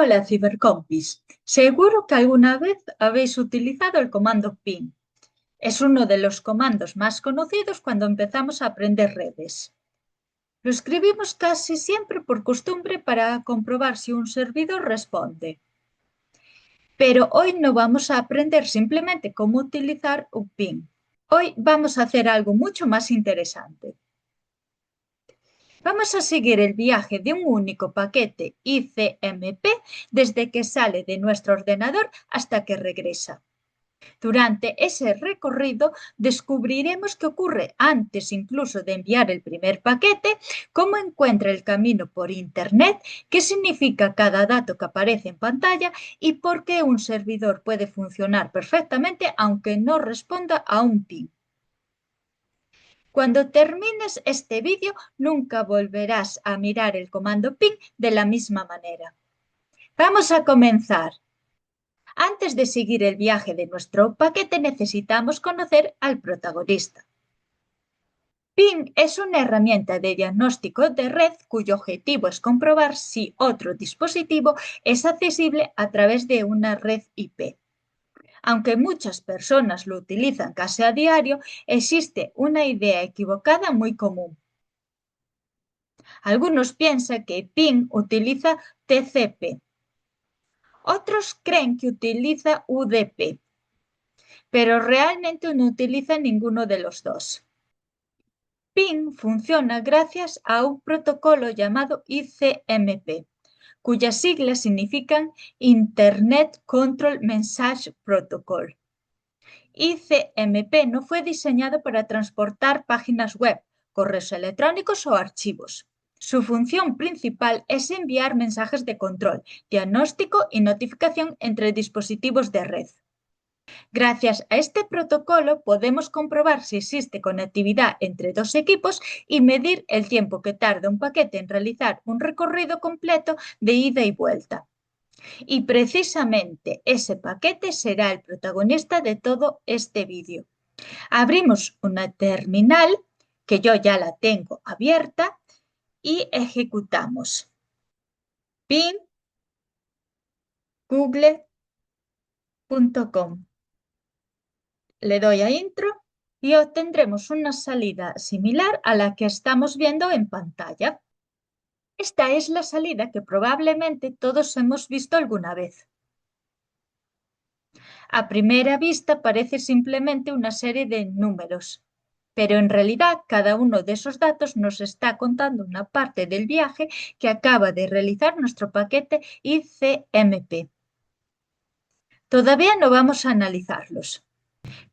Hola, cibercompis. Seguro que alguna vez habéis utilizado el comando ping. Es uno de los comandos más conocidos cuando empezamos a aprender redes. Lo escribimos casi siempre por costumbre para comprobar si un servidor responde. Pero hoy no vamos a aprender simplemente cómo utilizar un ping. Hoy vamos a hacer algo mucho más interesante. Vamos a seguir el viaje de un único paquete ICMP desde que sale de nuestro ordenador hasta que regresa. Durante ese recorrido descubriremos qué ocurre antes incluso de enviar el primer paquete, cómo encuentra el camino por Internet, qué significa cada dato que aparece en pantalla y por qué un servidor puede funcionar perfectamente aunque no responda a un ping. Cuando termines este vídeo, nunca volverás a mirar el comando ping de la misma manera. Vamos a comenzar. Antes de seguir el viaje de nuestro paquete, necesitamos conocer al protagonista. Ping es una herramienta de diagnóstico de red cuyo objetivo es comprobar si otro dispositivo es accesible a través de una red IP. Aunque muchas personas lo utilizan casi a diario, existe una idea equivocada muy común. Algunos piensan que ping utiliza TCP. Otros creen que utiliza UDP, pero realmente no utiliza ninguno de los dos. Ping funciona gracias a un protocolo llamado ICMP, cuyas siglas significan Internet Control Message Protocol. ICMP no fue diseñado para transportar páginas web, correos electrónicos o archivos. Su función principal es enviar mensajes de control, diagnóstico y notificación entre dispositivos de red. Gracias a este protocolo podemos comprobar si existe conectividad entre dos equipos y medir el tiempo que tarda un paquete en realizar un recorrido completo de ida y vuelta. Y precisamente ese paquete será el protagonista de todo este vídeo. Abrimos una terminal, que yo ya la tengo abierta, y ejecutamos ping google.com. Le doy a intro y obtendremos una salida similar a la que estamos viendo en pantalla. Esta es la salida que probablemente todos hemos visto alguna vez. A primera vista parece simplemente una serie de números, pero en realidad cada uno de esos datos nos está contando una parte del viaje que acaba de realizar nuestro paquete ICMP. Todavía no vamos a analizarlos.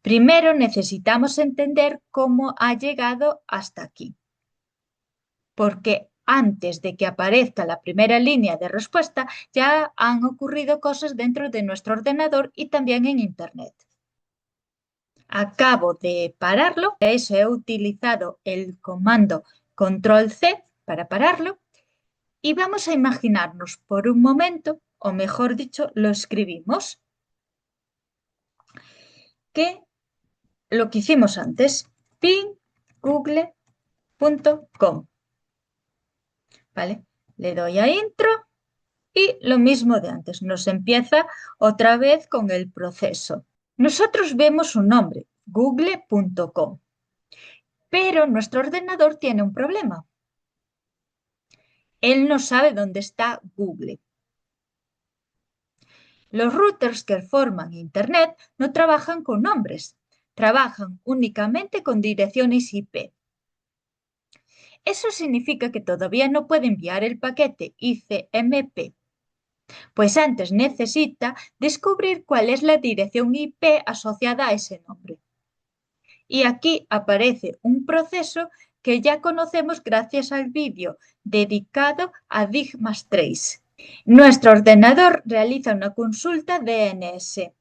Primero necesitamos entender cómo ha llegado hasta aquí, porque antes de que aparezca la primera línea de respuesta ya han ocurrido cosas dentro de nuestro ordenador y también en Internet. Acabo de pararlo, para eso he utilizado el comando control C para pararlo y vamos a imaginarnos por un momento, o mejor dicho, lo escribimos, que lo que hicimos antes, pinggoogle.com, ¿vale? Le doy a intro y lo mismo de antes, nos empieza otra vez con el proceso. Nosotros vemos un nombre, google.com, pero nuestro ordenador tiene un problema. Él no sabe dónde está Google. Los routers que forman Internet no trabajan con nombres, trabajan únicamente con direcciones IP. Eso significa que todavía no puede enviar el paquete ICMP, pues antes necesita descubrir cuál es la dirección IP asociada a ese nombre. Y aquí aparece un proceso que ya conocemos gracias al vídeo dedicado a Digmastrace. Nuestro ordenador realiza una consulta DNS.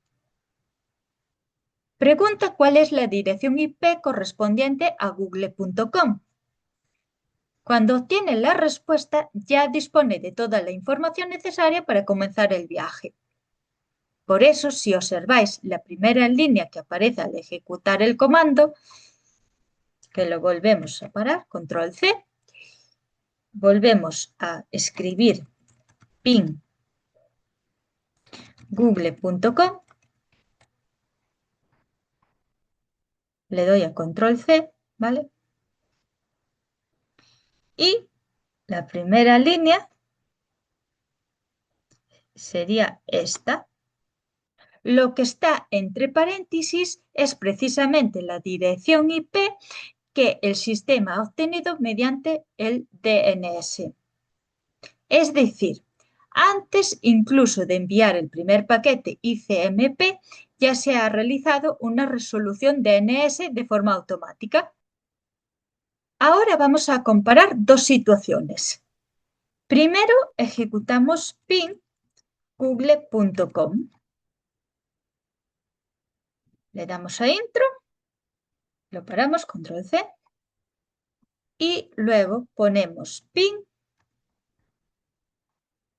Pregunta cuál es la dirección IP correspondiente a google.com. Cuando obtiene la respuesta, ya dispone de toda la información necesaria para comenzar el viaje. Por eso, si observáis la primera línea que aparece al ejecutar el comando, que lo volvemos a parar, control C, volvemos a escribir ping google.com, le doy a control C, ¿vale? Y la primera línea sería esta. Lo que está entre paréntesis es precisamente la dirección IP que el sistema ha obtenido mediante el DNS. Es decir, antes incluso de enviar el primer paquete ICMP, ya se ha realizado una resolución DNS de forma automática. Ahora vamos a comparar dos situaciones. Primero, ejecutamos ping google.com. Le damos a intro, lo paramos, control C, y luego ponemos ping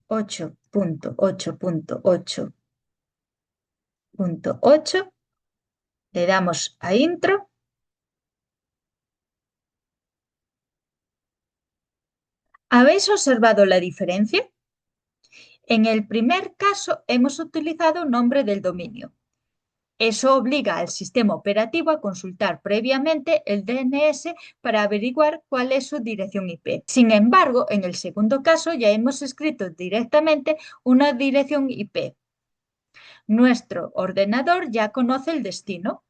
8.8.8.8, le damos a intro. ¿Habéis observado la diferencia? En el primer caso hemos utilizado nombre del dominio. Eso obliga al sistema operativo a consultar previamente el DNS para averiguar cuál es su dirección IP. Sin embargo, en el segundo caso ya hemos escrito directamente una dirección IP. Nuestro ordenador ya conoce el destino.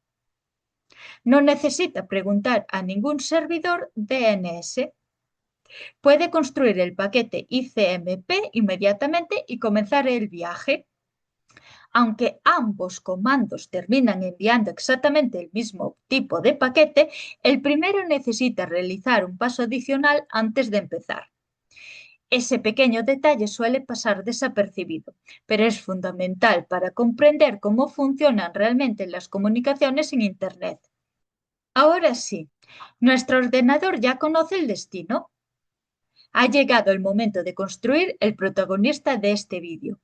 No necesita preguntar a ningún servidor DNS. Puede construir el paquete ICMP inmediatamente y comenzar el viaje. Aunque ambos comandos terminan enviando exactamente el mismo tipo de paquete, el primero necesita realizar un paso adicional antes de empezar. Ese pequeño detalle suele pasar desapercibido, pero es fundamental para comprender cómo funcionan realmente las comunicaciones en Internet. Ahora sí, nuestro ordenador ya conoce el destino. Ha llegado el momento de construir el protagonista de este vídeo.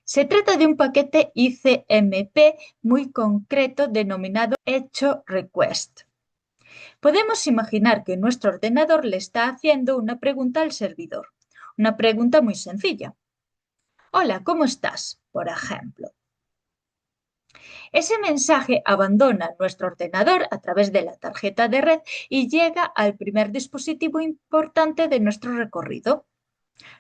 Se trata de un paquete ICMP muy concreto denominado hecho request. Podemos imaginar que nuestro ordenador le está haciendo una pregunta al servidor. Una pregunta muy sencilla. Hola, ¿cómo estás? Por ejemplo. Ese mensaje abandona nuestro ordenador a través de la tarjeta de red y llega al primer dispositivo importante de nuestro recorrido,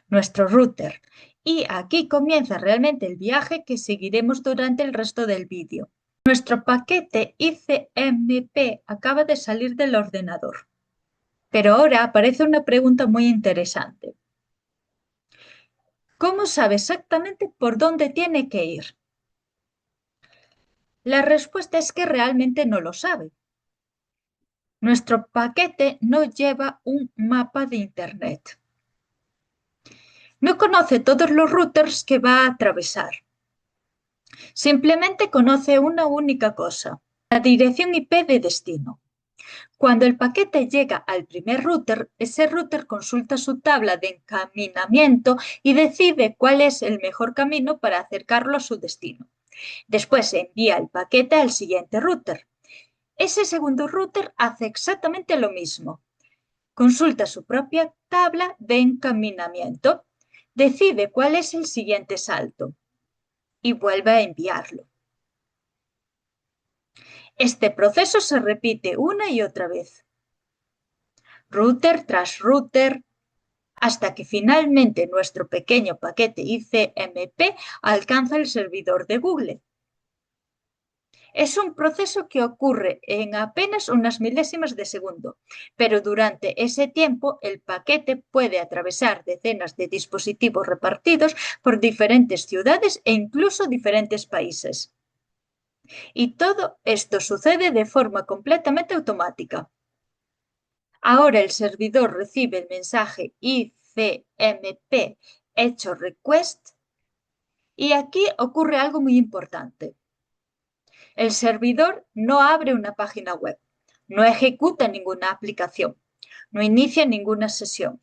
nuestro router. Y aquí comienza realmente el viaje que seguiremos durante el resto del vídeo. Nuestro paquete ICMP acaba de salir del ordenador. Pero ahora aparece una pregunta muy interesante. ¿Cómo sabe exactamente por dónde tiene que ir? La respuesta es que realmente no lo sabe. Nuestro paquete no lleva un mapa de Internet. No conoce todos los routers que va a atravesar. Simplemente conoce una única cosa, la dirección IP de destino. Cuando el paquete llega al primer router, ese router consulta su tabla de encaminamiento y decide cuál es el mejor camino para acercarlo a su destino. Después envía el paquete al siguiente router. Ese segundo router hace exactamente lo mismo. Consulta su propia tabla de encaminamiento, decide cuál es el siguiente salto y vuelve a enviarlo. Este proceso se repite una y otra vez, router tras router, hasta que finalmente nuestro pequeño paquete ICMP alcanza el servidor de Google. Es un proceso que ocurre en apenas unas milésimas de segundo, pero durante ese tiempo el paquete puede atravesar decenas de dispositivos repartidos por diferentes ciudades e incluso diferentes países. Y todo esto sucede de forma completamente automática. Ahora el servidor recibe el mensaje ICMP hecho request y aquí ocurre algo muy importante. El servidor no abre una página web, no ejecuta ninguna aplicación, no inicia ninguna sesión.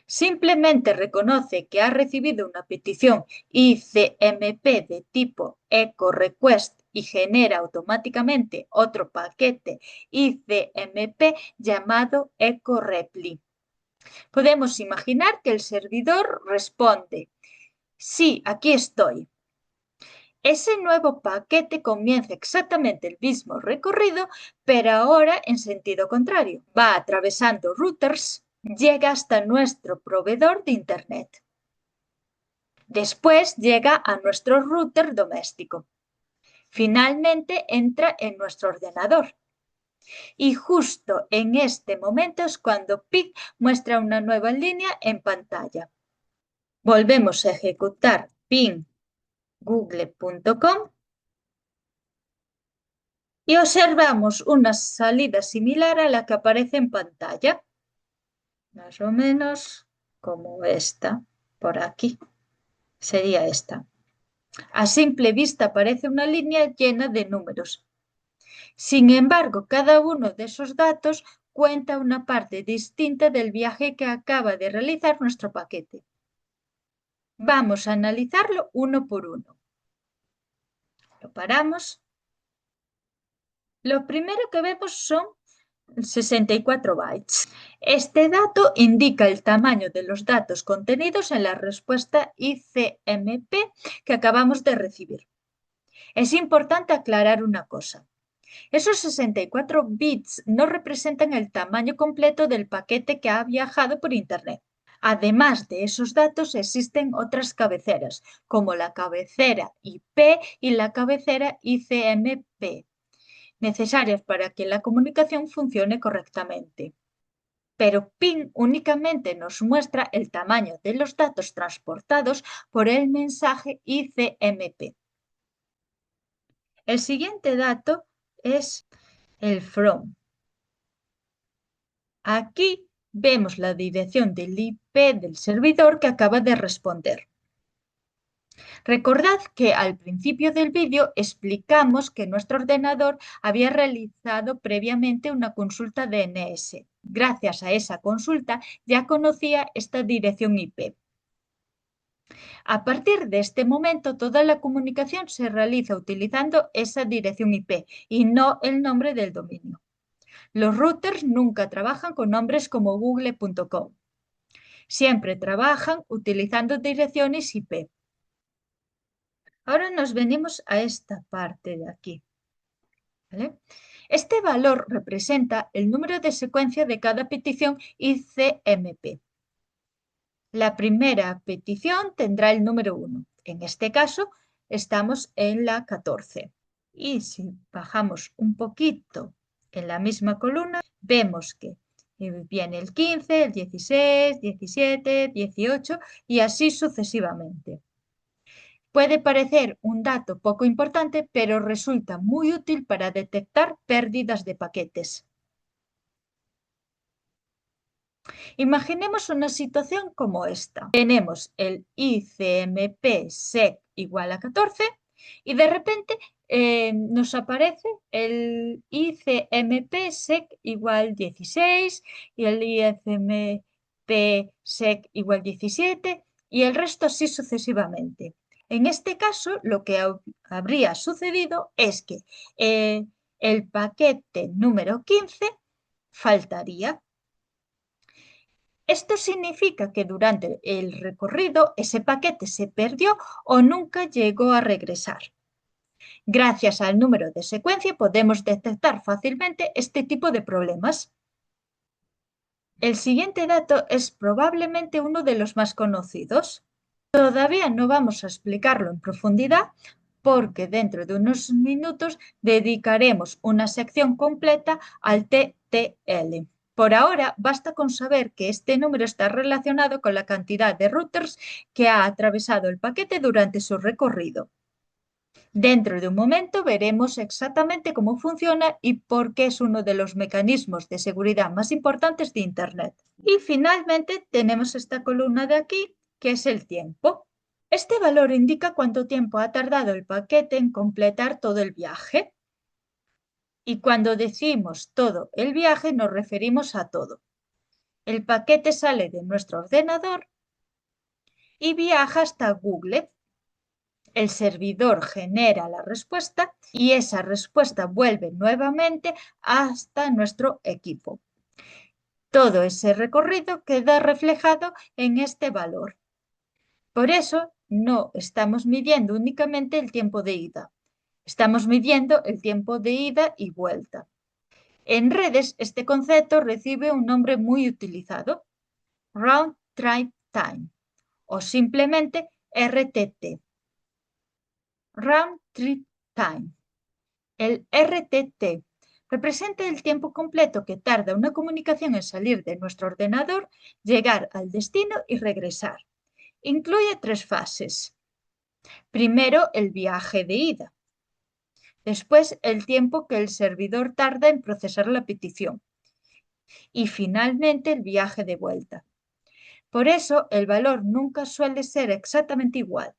Simplemente reconoce que ha recibido una petición ICMP de tipo echo request y genera automáticamente otro paquete ICMP llamado echo reply. Podemos imaginar que el servidor responde: Sí, aquí estoy. Ese nuevo paquete comienza exactamente el mismo recorrido, pero ahora en sentido contrario. Va atravesando routers, llega hasta nuestro proveedor de Internet. Después llega a nuestro router doméstico. Finalmente entra en nuestro ordenador. Y justo en este momento es cuando Ping muestra una nueva línea en pantalla. Volvemos a ejecutar ping google.com y observamos una salida similar a la que aparece en pantalla, más o menos como esta, por aquí. Sería esta. A simple vista parece una línea llena de números. Sin embargo, cada uno de esos datos cuenta una parte distinta del viaje que acaba de realizar nuestro paquete. Vamos a analizarlo uno por uno. Lo paramos. Lo primero que vemos son 64 bytes. Este dato indica el tamaño de los datos contenidos en la respuesta ICMP que acabamos de recibir. Es importante aclarar una cosa. Esos 64 bits no representan el tamaño completo del paquete que ha viajado por Internet. Además de esos datos, existen otras cabeceras, como la cabecera IP y la cabecera ICMP, necesarias para que la comunicación funcione correctamente. Pero PIN únicamente nos muestra el tamaño de los datos transportados por el mensaje ICMP. El siguiente dato es el from. Aquí vemos la dirección del IP del servidor que acaba de responder. Recordad que al principio del vídeo explicamos que nuestro ordenador había realizado previamente una consulta DNS. Gracias a esa consulta ya conocía esta dirección IP. A partir de este momento, toda la comunicación se realiza utilizando esa dirección IP y no el nombre del dominio. Los routers nunca trabajan con nombres como google.com. Siempre trabajan utilizando direcciones IP. Ahora nos venimos a esta parte de aquí. ¿Vale? Este valor representa el número de secuencia de cada petición ICMP. La primera petición tendrá el número 1. En este caso, estamos en la 14. Y si bajamos un poquito en la misma columna, vemos que viene el 15, el 16, 17, 18 y así sucesivamente. Puede parecer un dato poco importante, pero resulta muy útil para detectar pérdidas de paquetes. Imaginemos una situación como esta. Tenemos el ICMP SEC igual a 14 y de repente nos aparece el ICMP SEC igual 16 y el ICMP SEC igual 17 y el resto así sucesivamente. En este caso, lo que habría sucedido es que el paquete número 15 faltaría. Esto significa que durante el recorrido ese paquete se perdió o nunca llegó a regresar. Gracias al número de secuencia podemos detectar fácilmente este tipo de problemas. El siguiente dato es probablemente uno de los más conocidos. Todavía no vamos a explicarlo en profundidad porque dentro de unos minutos dedicaremos una sección completa al TTL. Por ahora, basta con saber que este número está relacionado con la cantidad de routers que ha atravesado el paquete durante su recorrido. Dentro de un momento veremos exactamente cómo funciona y por qué es uno de los mecanismos de seguridad más importantes de Internet. Y finalmente tenemos esta columna de aquí, que es el tiempo. Este valor indica cuánto tiempo ha tardado el paquete en completar todo el viaje. Y cuando decimos todo el viaje nos referimos a todo. El paquete sale de nuestro ordenador y viaja hasta Google. El servidor genera la respuesta y esa respuesta vuelve nuevamente hasta nuestro equipo. Todo ese recorrido queda reflejado en este valor. Por eso no estamos midiendo únicamente el tiempo de ida. Estamos midiendo el tiempo de ida y vuelta. En redes, este concepto recibe un nombre muy utilizado, Round Trip Time, o simplemente RTT, Round Trip Time. El RTT representa el tiempo completo que tarda una comunicación en salir de nuestro ordenador, llegar al destino y regresar. Incluye 3 fases. Primero, el viaje de ida. Después, el tiempo que el servidor tarda en procesar la petición. Y finalmente, el viaje de vuelta. Por eso, el valor nunca suele ser exactamente igual.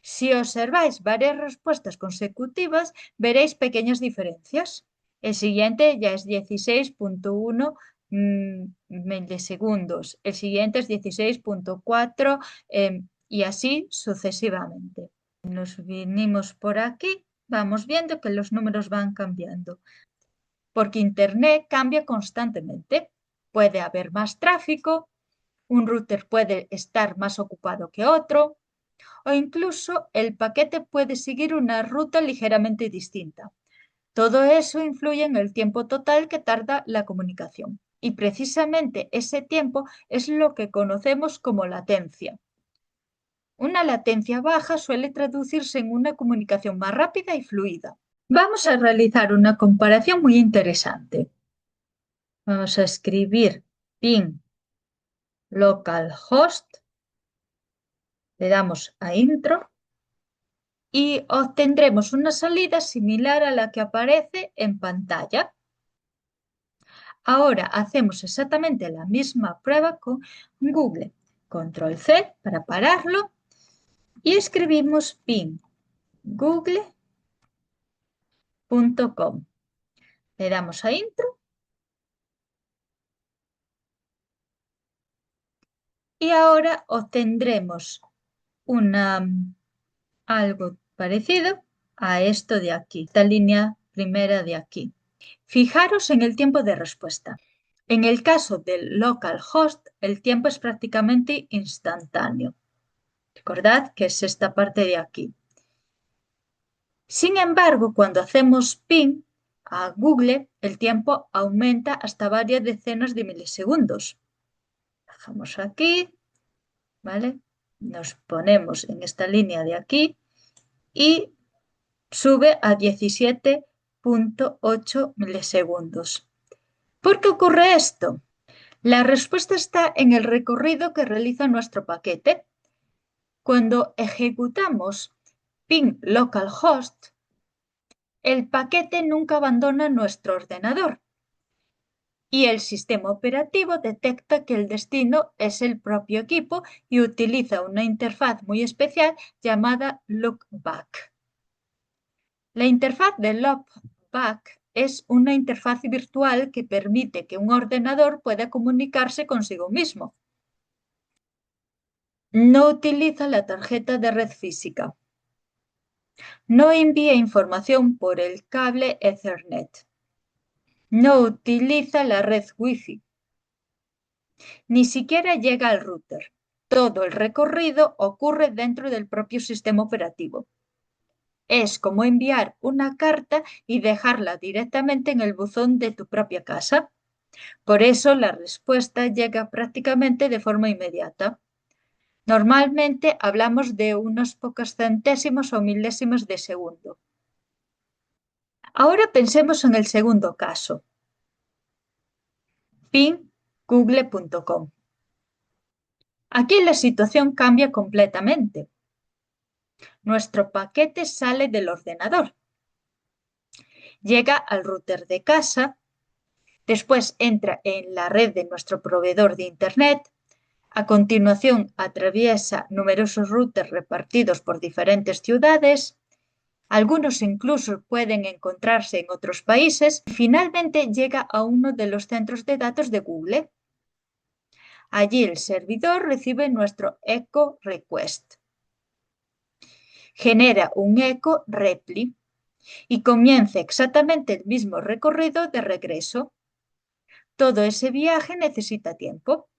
Si observáis varias respuestas consecutivas, veréis pequeñas diferencias. El siguiente ya es 16.1 milisegundos. El siguiente es 16.4 y así sucesivamente. Nos vinimos por aquí, vamos viendo que los números van cambiando. Porque Internet cambia constantemente. Puede haber más tráfico, un router puede estar más ocupado que otro, o incluso el paquete puede seguir una ruta ligeramente distinta. Todo eso influye en el tiempo total que tarda la comunicación. Y precisamente ese tiempo es lo que conocemos como latencia. Una latencia baja suele traducirse en una comunicación más rápida y fluida. Vamos a realizar una comparación muy interesante. Vamos a escribir ping localhost, le damos a intro y obtendremos una salida similar a la que aparece en pantalla. Ahora hacemos exactamente la misma prueba con Google. Control C para pararlo y escribimos ping google.com. Le damos a intro y ahora obtendremos algo parecido a esto de aquí, esta línea primera de aquí. Fijaros en el tiempo de respuesta. En el caso del localhost, el tiempo es prácticamente instantáneo. Recordad que es esta parte de aquí. Sin embargo, cuando hacemos ping a Google, el tiempo aumenta hasta varias decenas de milisegundos. Bajamos aquí, ¿vale? Nos ponemos en esta línea de aquí y sube a 17.8 milisegundos. ¿Por qué ocurre esto? La respuesta está en el recorrido que realiza nuestro paquete. Cuando ejecutamos ping localhost, el paquete nunca abandona nuestro ordenador y el sistema operativo detecta que el destino es el propio equipo y utiliza una interfaz muy especial llamada loopback. La interfaz de loopback es una interfaz virtual que permite que un ordenador pueda comunicarse consigo mismo. No utiliza la tarjeta de red física. No envía información por el cable Ethernet. No utiliza la red Wi-Fi. Ni siquiera llega al router. Todo el recorrido ocurre dentro del propio sistema operativo. Es como enviar una carta y dejarla directamente en el buzón de tu propia casa. Por eso la respuesta llega prácticamente de forma inmediata. Normalmente hablamos de unos pocos centésimos o milésimos de segundo. Ahora pensemos en el segundo caso. Ping google.com. Aquí la situación cambia completamente. Nuestro paquete sale del ordenador, llega al router de casa, después entra en la red de nuestro proveedor de Internet, a continuación atraviesa numerosos routers repartidos por diferentes ciudades, algunos incluso pueden encontrarse en otros países, y finalmente llega a uno de los centros de datos de Google. Allí el servidor recibe nuestro echo request. Genera un echo repli y comienza exactamente el mismo recorrido de regreso. Todo ese viaje necesita tiempo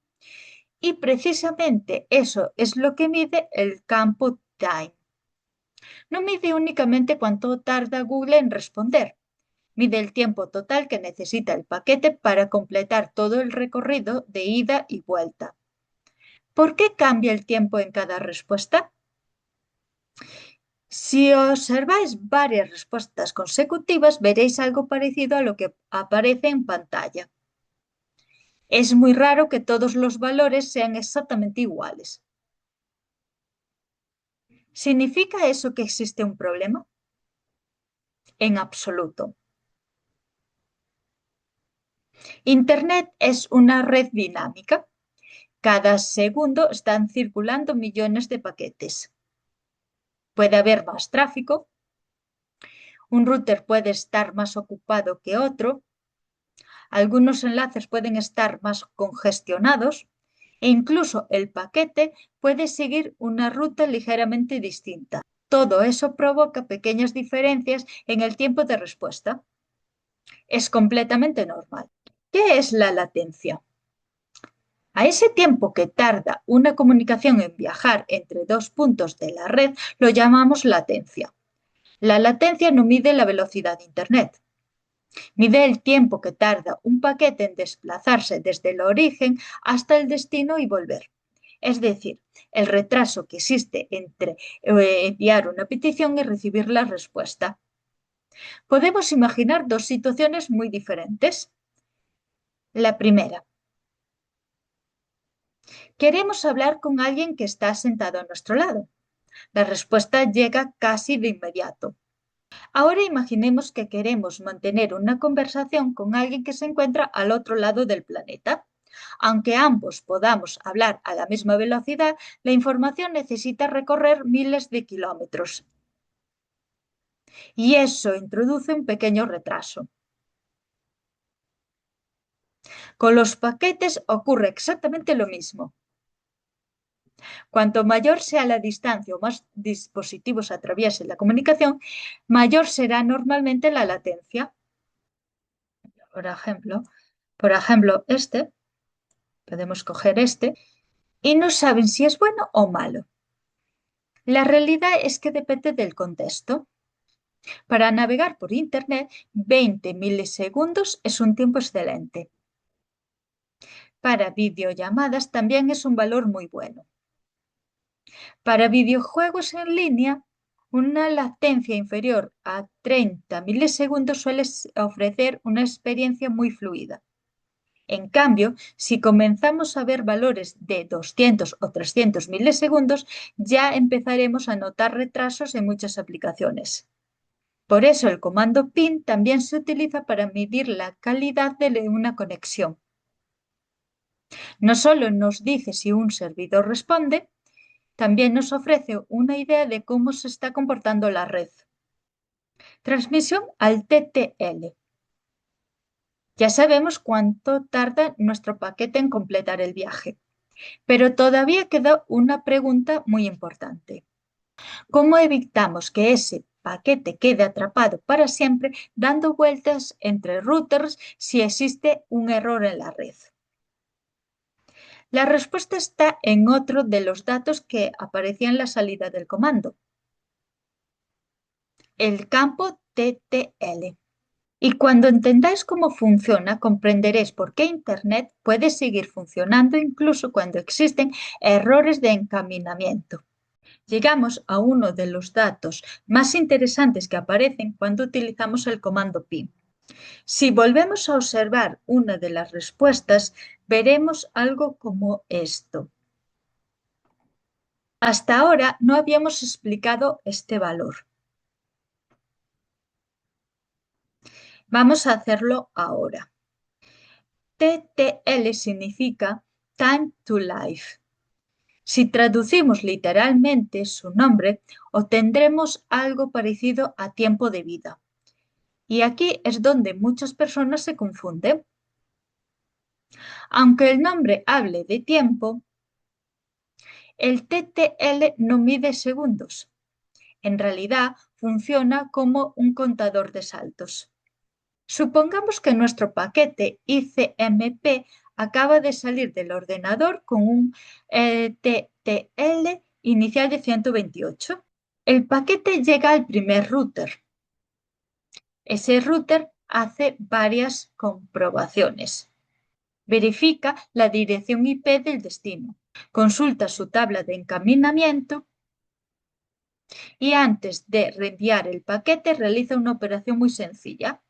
Y precisamente eso es lo que mide el campo time. No mide únicamente cuánto tarda Google en responder. Mide el tiempo total que necesita el paquete para completar todo el recorrido de ida y vuelta. ¿Por qué cambia el tiempo en cada respuesta? Si observáis varias respuestas consecutivas, veréis algo parecido a lo que aparece en pantalla. Es muy raro que todos los valores sean exactamente iguales. ¿Significa eso que existe un problema? En absoluto. Internet es una red dinámica. Cada segundo están circulando millones de paquetes. Puede haber más tráfico. Un router puede estar más ocupado que otro. Algunos enlaces pueden estar más congestionados e incluso el paquete puede seguir una ruta ligeramente distinta. Todo eso provoca pequeñas diferencias en el tiempo de respuesta. Es completamente normal. ¿Qué es la latencia? A ese tiempo que tarda una comunicación en viajar entre dos puntos de la red lo llamamos latencia. La latencia no mide la velocidad de Internet. Mide el tiempo que tarda un paquete en desplazarse desde el origen hasta el destino y volver. Es decir, el retraso que existe entre enviar una petición y recibir la respuesta. Podemos imaginar dos situaciones muy diferentes. La primera, queremos hablar con alguien que está sentado a nuestro lado. La respuesta llega casi de inmediato. Ahora imaginemos que queremos mantener una conversación con alguien que se encuentra al otro lado del planeta. Aunque ambos podamos hablar a la misma velocidad, la información necesita recorrer miles de kilómetros. Y eso introduce un pequeño retraso. Con los paquetes ocurre exactamente lo mismo. Cuanto mayor sea la distancia o más dispositivos atraviesen la comunicación, mayor será normalmente la latencia. Por ejemplo, podemos coger y no saben si es bueno o malo. La realidad es que depende del contexto. Para navegar por Internet, 20 milisegundos es un tiempo excelente. Para videollamadas también es un valor muy bueno. Para videojuegos en línea, una latencia inferior a 30 milisegundos suele ofrecer una experiencia muy fluida. En cambio, si comenzamos a ver valores de 200 o 300 milisegundos, ya empezaremos a notar retrasos en muchas aplicaciones. Por eso el comando PIN también se utiliza para medir la calidad de una conexión. No solo nos dice si un servidor responde, también nos ofrece una idea de cómo se está comportando la red. Transmisión al TTL. Ya sabemos cuánto tarda nuestro paquete en completar el viaje, pero todavía queda una pregunta muy importante. ¿Cómo evitamos que ese paquete quede atrapado para siempre dando vueltas entre routers si existe un error en la red? La respuesta está en otro de los datos que aparecía en la salida del comando, el campo TTL. Y cuando entendáis cómo funciona, comprenderéis por qué Internet puede seguir funcionando incluso cuando existen errores de encaminamiento. Llegamos a uno de los datos más interesantes que aparecen cuando utilizamos el comando PIN. Si volvemos a observar una de las respuestas, veremos algo como esto. Hasta ahora no habíamos explicado este valor. Vamos a hacerlo ahora. TTL significa Time to Life. Si traducimos literalmente su nombre, obtendremos algo parecido a tiempo de vida. Y aquí es donde muchas personas se confunden. Aunque el nombre hable de tiempo, el TTL no mide segundos. En realidad, funciona como un contador de saltos. Supongamos que nuestro paquete ICMP acaba de salir del ordenador con un TTL inicial de 128. El paquete llega al primer router. Ese router hace varias comprobaciones. Verifica la dirección IP del destino, consulta su tabla de encaminamiento y antes de reenviar el paquete realiza una operación muy sencilla.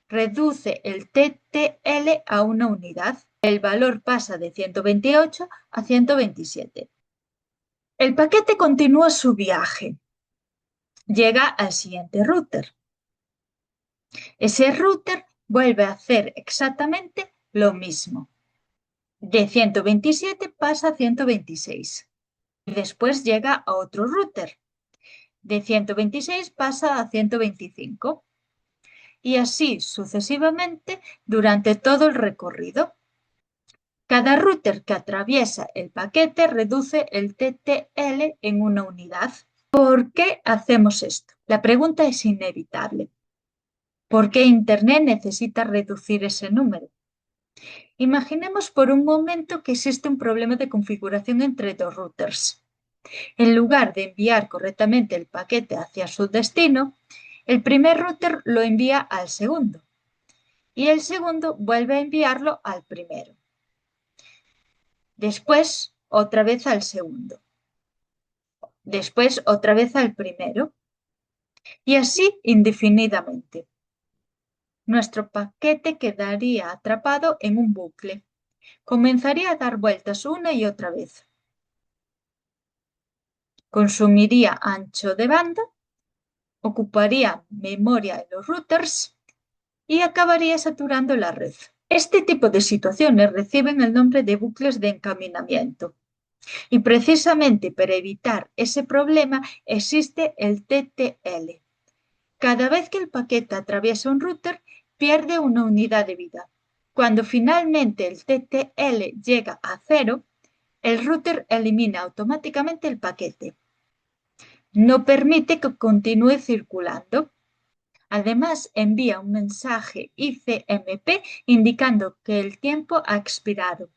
Reduce el TTL a una unidad. El valor pasa de 128 a 127. El paquete continúa su viaje. Llega al siguiente router. Ese router vuelve a hacer exactamente lo mismo. De 127 pasa a 126. Y después llega a otro router. De 126 pasa a 125. Y así sucesivamente durante todo el recorrido. Cada router que atraviesa el paquete reduce el TTL en una unidad. ¿Por qué hacemos esto? La pregunta es inevitable. ¿Por qué Internet necesita reducir ese número? Imaginemos por un momento que existe un problema de configuración entre dos routers. En lugar de enviar correctamente el paquete hacia su destino, el primer router lo envía al segundo y el segundo vuelve a enviarlo al primero. Después, otra vez al segundo. Después, otra vez al primero. Y así indefinidamente. Nuestro paquete quedaría atrapado en un bucle. Comenzaría a dar vueltas una y otra vez. Consumiría ancho de banda, ocuparía memoria en los routers y acabaría saturando la red. Este tipo de situaciones reciben el nombre de bucles de encaminamiento. Y precisamente para evitar ese problema existe el TTL. Cada vez que el paquete atraviesa un router, pierde una unidad de vida. Cuando finalmente el TTL llega a 0, el router elimina automáticamente el paquete. No permite que continúe circulando. Además, envía un mensaje ICMP indicando que el tiempo ha expirado.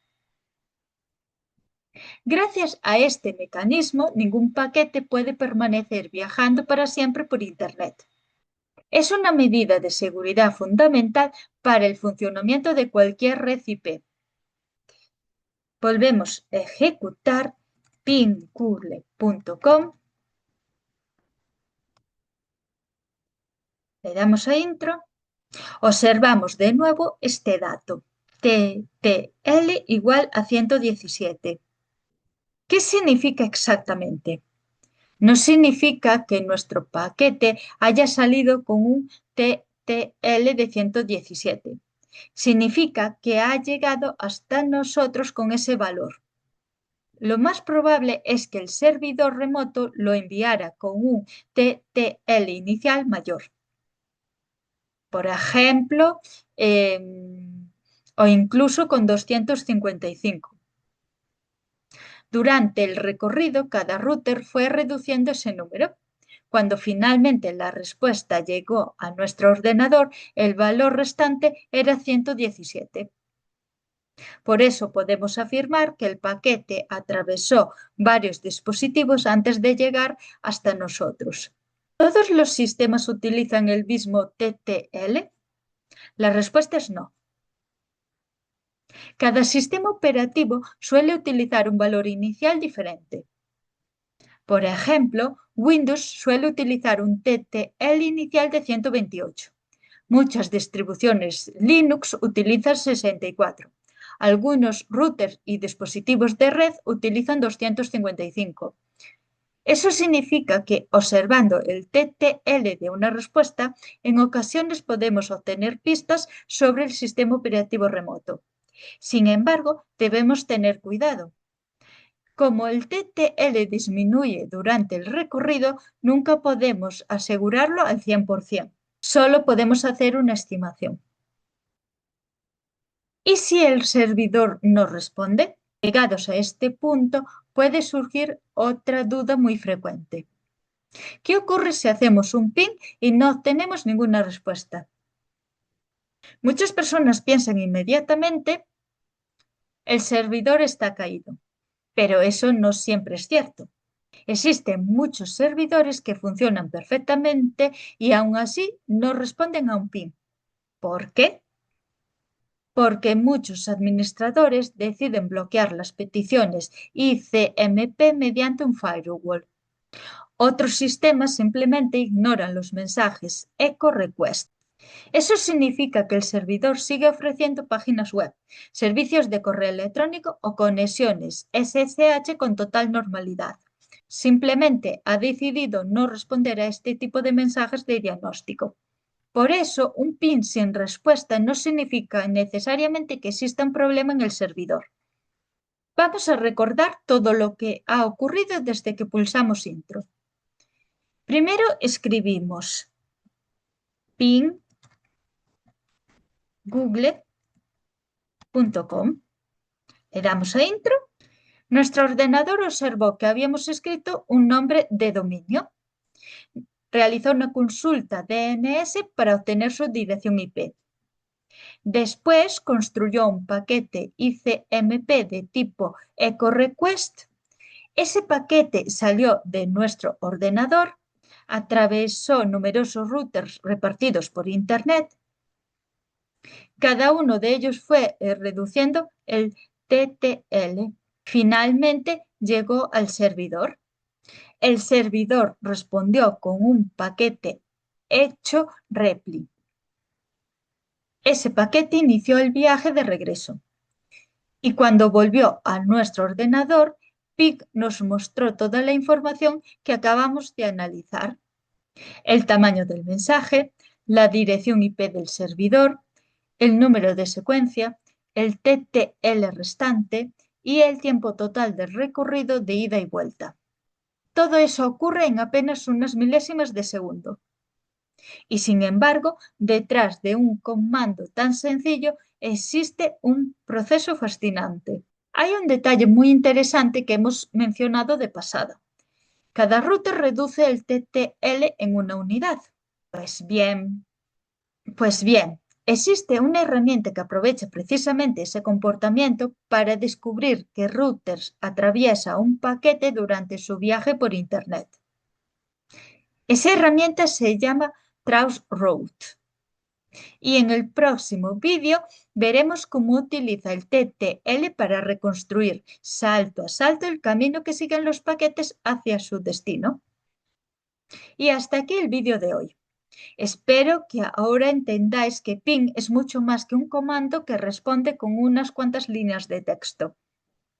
Gracias a este mecanismo, ningún paquete puede permanecer viajando para siempre por Internet. Es una medida de seguridad fundamental para el funcionamiento de cualquier red IP. Volvemos a ejecutar pincurle.com. Le damos a intro. Observamos de nuevo este dato. TTL igual a 117. ¿Qué significa exactamente? No significa que nuestro paquete haya salido con un TTL de 117. Significa que ha llegado hasta nosotros con ese valor. Lo más probable es que el servidor remoto lo enviara con un TTL inicial mayor. Por ejemplo, o incluso con 255. Durante el recorrido, cada router fue reduciendo ese número. Cuando finalmente la respuesta llegó a nuestro ordenador, el valor restante era 117. Por eso podemos afirmar que el paquete atravesó varios dispositivos antes de llegar hasta nosotros. ¿Todos los sistemas utilizan el mismo TTL? La respuesta es no. Cada sistema operativo suele utilizar un valor inicial diferente. Por ejemplo, Windows suele utilizar un TTL inicial de 128. Muchas distribuciones Linux utilizan 64. Algunos routers y dispositivos de red utilizan 255. Eso significa que observando el TTL de una respuesta, en ocasiones podemos obtener pistas sobre el sistema operativo remoto. Sin embargo, debemos tener cuidado. Como el TTL disminuye durante el recorrido, nunca podemos asegurarlo al 100%. Solo podemos hacer una estimación. ¿Y si el servidor no responde? Llegados a este punto, puede surgir otra duda muy frecuente. ¿Qué ocurre si hacemos un ping y no obtenemos ninguna respuesta? Muchas personas piensan inmediatamente el servidor está caído. Pero eso no siempre es cierto. Existen muchos servidores que funcionan perfectamente y aún así no responden a un PIN. ¿Por qué? Porque muchos administradores deciden bloquear las peticiones ICMP mediante un firewall. Otros sistemas simplemente ignoran los mensajes echo request. Eso significa que el servidor sigue ofreciendo páginas web, servicios de correo electrónico o conexiones SSH con total normalidad. Simplemente ha decidido no responder a este tipo de mensajes de diagnóstico. Por eso, un PIN sin respuesta no significa necesariamente que exista un problema en el servidor. Vamos a recordar todo lo que ha ocurrido desde que pulsamos intro. Primero escribimos ping google.com. Le damos a intro. Nuestro ordenador observó que habíamos escrito un nombre de dominio. Realizó una consulta DNS para obtener su dirección IP. Después construyó un paquete ICMP de tipo echo request. Ese paquete salió de nuestro ordenador, atravesó numerosos routers repartidos por Internet. Cada uno de ellos fue reduciendo el TTL. Finalmente llegó al servidor. El servidor respondió con un paquete hecho repli. Ese paquete inició el viaje de regreso. Y cuando volvió a nuestro ordenador, PIC nos mostró toda la información que acabamos de analizar. El tamaño del mensaje, la dirección IP del servidor, el número de secuencia, el TTL restante y el tiempo total del recorrido de ida y vuelta. Todo eso ocurre en apenas unas milésimas de segundo. Y sin embargo, detrás de un comando tan sencillo existe un proceso fascinante. Hay un detalle muy interesante que hemos mencionado de pasada. Cada router reduce el TTL en una unidad. Pues bien, existe una herramienta que aprovecha precisamente ese comportamiento para descubrir qué routers atraviesa un paquete durante su viaje por Internet. Esa herramienta se llama Traceroute. Y en el próximo vídeo veremos cómo utiliza el TTL para reconstruir salto a salto el camino que siguen los paquetes hacia su destino. Y hasta aquí el vídeo de hoy. Espero que ahora entendáis que ping es mucho más que un comando que responde con unas cuantas líneas de texto.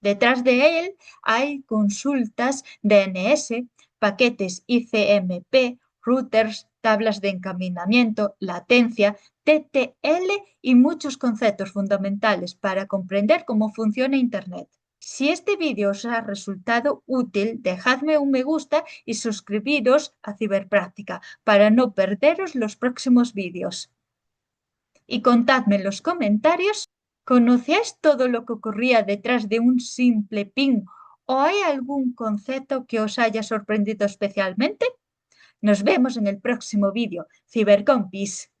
Detrás de él hay consultas DNS, paquetes ICMP, routers, tablas de encaminamiento, latencia, TTL y muchos conceptos fundamentales para comprender cómo funciona Internet. Si este vídeo os ha resultado útil, dejadme un me gusta y suscribiros a Ciberpráctica para no perderos los próximos vídeos. Y contadme en los comentarios, ¿conocíais todo lo que ocurría detrás de un simple ping o hay algún concepto que os haya sorprendido especialmente? Nos vemos en el próximo vídeo. Cibercompis.